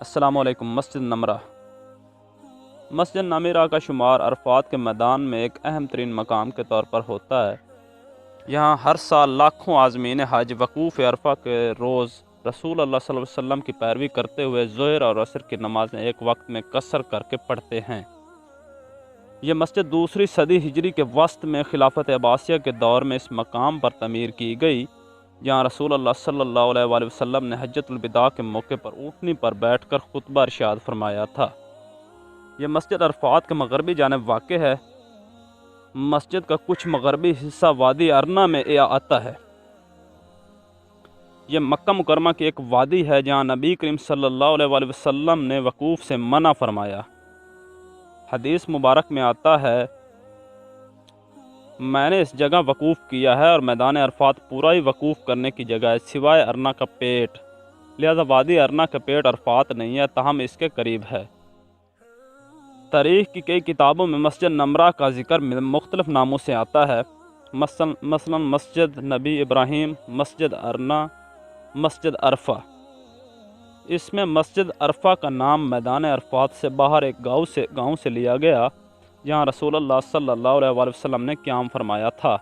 السلام علیکم۔ مسجد نمرہ۔ مسجد نمرہ کا شمار عرفات کے میدان میں ایک اہم ترین مقام کے طور پر ہوتا ہے۔ یہاں ہر سال لاکھوں عازمین حج وقوف عرفہ کے روز رسول اللہ صلی اللہ علیہ وسلم کی پیروی کرتے ہوئے ظہر اور عصر کی نمازیں ایک وقت میں قصر کر کے پڑھتے ہیں۔ یہ مسجد دوسری صدی ہجری کے وسط میں خلافت عباسیہ کے دور میں اس مقام پر تعمیر کی گئی، جہاں رسول اللہ صلی اللہ علیہ وآلہ وسلم نے حجۃ الوداع کے موقع پر اونٹنی پر بیٹھ کر خطبہ ارشاد فرمایا تھا۔ یہ مسجد عرفات کے مغربی جانب واقع ہے۔ مسجد کا کچھ مغربی حصہ وادی ارنا میں آتا ہے۔ یہ مکہ مکرمہ کی ایک وادی ہے جہاں نبی کریم صلی اللہ علیہ وآلہ وسلم نے وقوف سے منع فرمایا۔ حدیث مبارک میں آتا ہے، میں نے اس جگہ وقوف کیا ہے اور میدان عرفات پورا ہی وقوف کرنے کی جگہ ہے سوائے ارنا کا پیٹ، لہذا وادی ارنا کا پیٹ عرفات نہیں ہے، تاہم اس کے قریب ہے۔ تاریخ کی کئی کتابوں میں مسجد نمرہ کا ذکر مختلف ناموں سے آتا ہے، مثلا مسجد نبی ابراہیم، مسجد ارنا، مسجد عرفہ۔ اس میں مسجد عرفہ کا نام میدان عرفات سے باہر ایک گاؤں سے لیا گیا جہاں رسول اللہ صلی اللہ علیہ وسلم نے قیام فرمایا تھا۔